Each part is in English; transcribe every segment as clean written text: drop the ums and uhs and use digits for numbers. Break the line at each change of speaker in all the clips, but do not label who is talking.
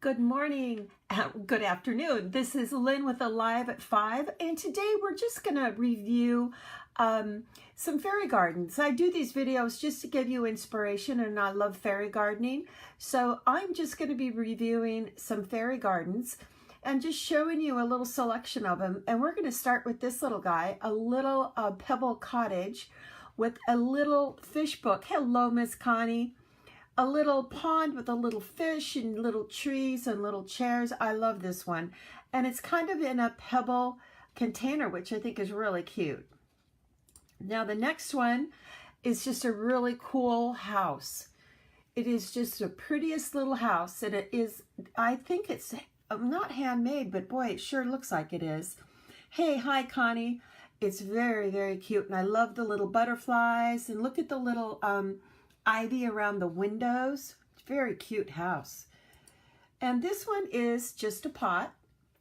Good morning, good afternoon. This is Lynn with Alive at 5, and today we're just going to review some fairy gardens. I do these videos just to give you inspiration, and I love fairy gardening. So I'm just going to be reviewing some fairy gardens and just showing you a little selection of them. And we're going to start with this little guy, a little pebble cottage with a little fish book. Hello, Miss Connie. A little pond with a little fish and little trees and little chairs. I love this one. And it's kind of in a pebble container, which I think is really cute. Now the next one is just a really cool house. It is just the prettiest little house. And it is, I think it's not handmade, but boy, it sure looks like it is. Hey, hi, Connie. It's very, very cute. And I love the little butterflies. And look at the little ivy around the windows. Very cute house. And this one is just a pot,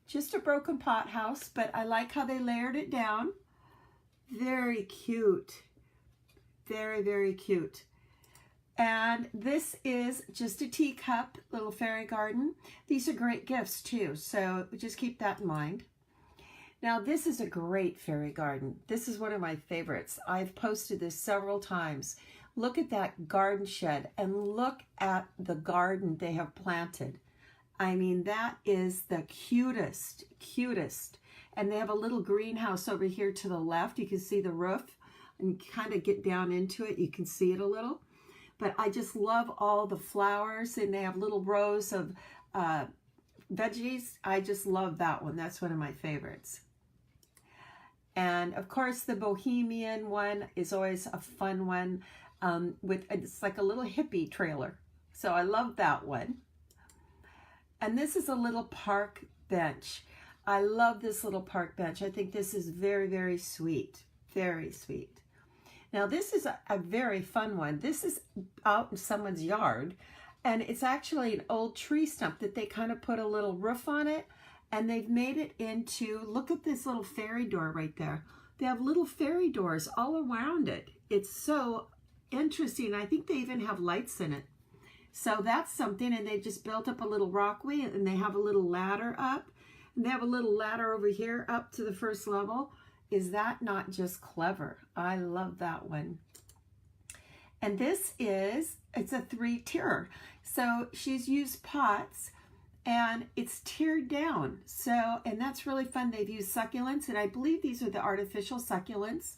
just a broken pot house, but I like how they layered it down. Very cute. Very, very cute. And this is just a teacup, little fairy garden. These are great gifts too, so just keep that in mind. Now this is a great fairy garden. This is one of my favorites. I've posted this several times. Look at that garden shed and look at the garden they have planted. I mean, that is the cutest, cutest. And they have a little greenhouse over here to the left. You can see the roof and you kind of get down into it. You can see it a little. But I just love all the flowers, and they have little rows of veggies. I just love that one. That's one of my favorites. And of course, the Bohemian one is always a fun one. It's like a little hippie trailer. So I love that one. And this is a little park bench. I love this little park bench. I think this is very, very sweet. Very sweet. Now this is a very fun one. This is out in someone's yard, and it's actually an old tree stump that they kind of put a little roof on it, and they've made it into, look at this little fairy door right there. They have little fairy doors all around it. It's so interesting. I think they even have lights in it. So that's something, and they just built up a little walkway, and they have a little ladder up, and they have a little ladder over here up to the first level. Is that not just clever? I love that one. And this is, it's a 3-tierer. So she's used pots and it's tiered down. So, and that's really fun. They've used succulents, and I believe these are the artificial succulents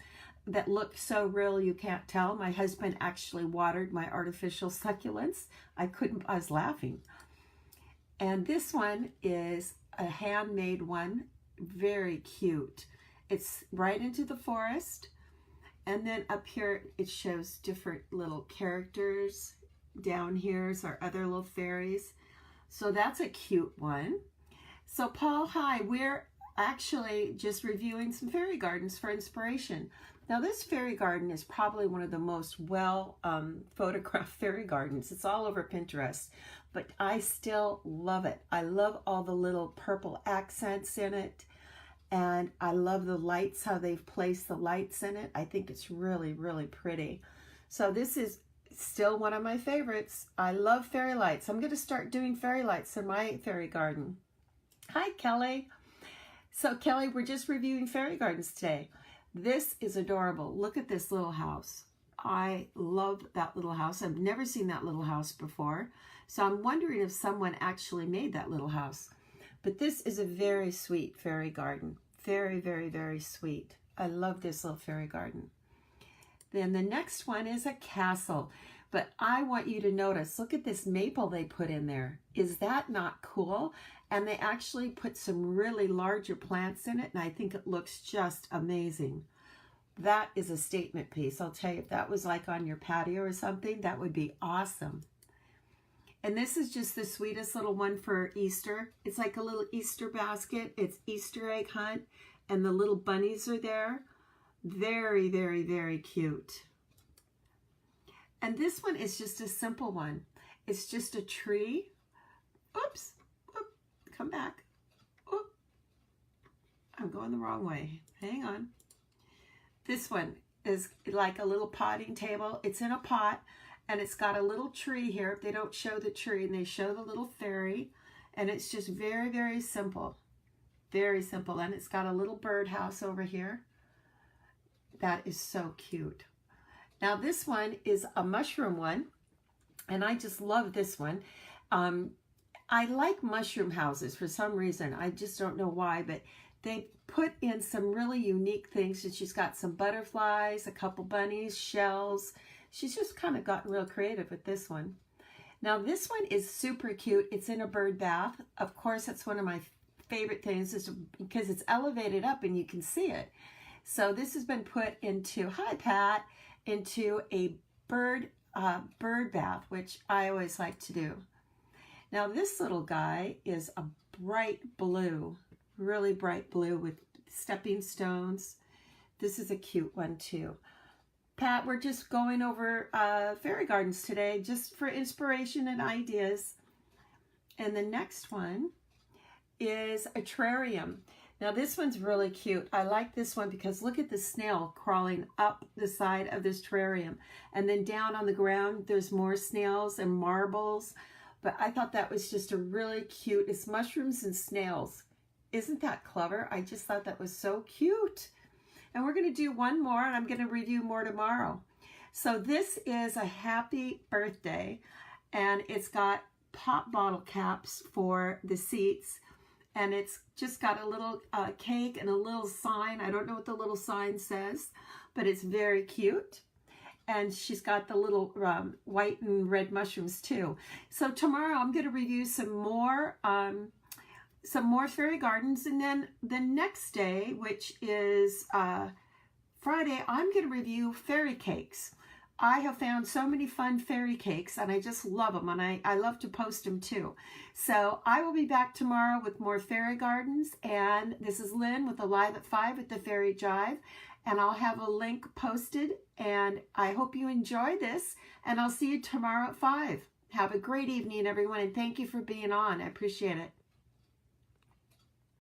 that look so real you can't tell. My husband actually watered my artificial succulents. I was laughing. And this one is a handmade one, very cute. It's right into the forest, and then up here it shows different little characters. Down here's our other little fairies. So that's a cute one. So Paul, hi, we're actually just reviewing some fairy gardens for inspiration. Now this fairy garden is probably one of the most well photographed fairy gardens. It's all over Pinterest, but I still love it. I love all the little purple accents in it, and I love the lights, how they've placed the lights in it. I think it's really, really pretty. So this is still one of my favorites. I love fairy lights. I'm going to start doing fairy lights in my fairy garden. Hi, Kelly. So Kelly, we're just reviewing fairy gardens today. This is adorable. Look at this little house. I love that little house. I've never seen that little house before. So I'm wondering if someone actually made that little house. But this is a very sweet fairy garden. Very, very, very sweet. I love this little fairy garden. Then the next one is a castle. But I want you to notice, look at this maple they put in there. Is that not cool? And they actually put some really larger plants in it, and I think it looks just amazing. That is a statement piece. I'll tell you, if that was like on your patio or something, that would be awesome. And this is just the sweetest little one for Easter. It's like a little Easter basket. It's Easter egg hunt, and the little bunnies are there. Very, very, very cute. And this one is just a simple one. It's just a tree. Oops. Oop. Come back. Oop. I'm going the wrong way. Hang on. This one is like a little potting table. It's in a pot, and it's got a little tree here. They don't show the tree, and they show the little fairy, And it's just very, very simple. Very simple. And it's got a little birdhouse over here. That is so cute. Now this one is a mushroom one. And I just love this one. I like mushroom houses for some reason. I just don't know why, but they put in some really unique things. And she's got some butterflies, a couple bunnies, shells. She's just kind of gotten real creative with this one. Now this one is super cute. It's in a bird bath. Of course, that's one of my favorite things is because it's elevated up and you can see it. So this has been put into, hi Pat, into a bird bath, which I always like to do. Now this little guy is a bright blue, really bright blue with stepping stones. This is a cute one too. Pat, we're just going over fairy gardens today just for inspiration and ideas. And the next one is a terrarium. Now this one's really cute. I like this one because look at the snail crawling up the side of this terrarium. And then down on the ground, there's more snails and marbles. But I thought that was just a really cute, it's mushrooms and snails. Isn't that clever? I just thought that was so cute. And we're going to do one more, and I'm going to review more tomorrow. So this is a happy birthday, and it's got pop bottle caps for the seats, and it's just got a little cake and a little sign. I don't know what the little sign says, but it's very cute. And she's got the little white and red mushrooms too. So tomorrow I'm going to review some more fairy gardens, and then the next day, which is Friday, I'm going to review fairy cakes. I have found so many fun fairy cakes, and I just love them, and I love to post them too. So I will be back tomorrow with more fairy gardens, and this is Lynn with Alive at 5 at the Fairy Jive, and I'll have a link posted, and I hope you enjoy this, and I'll see you tomorrow at 5. Have a great evening, everyone, and thank you for being on. I appreciate it.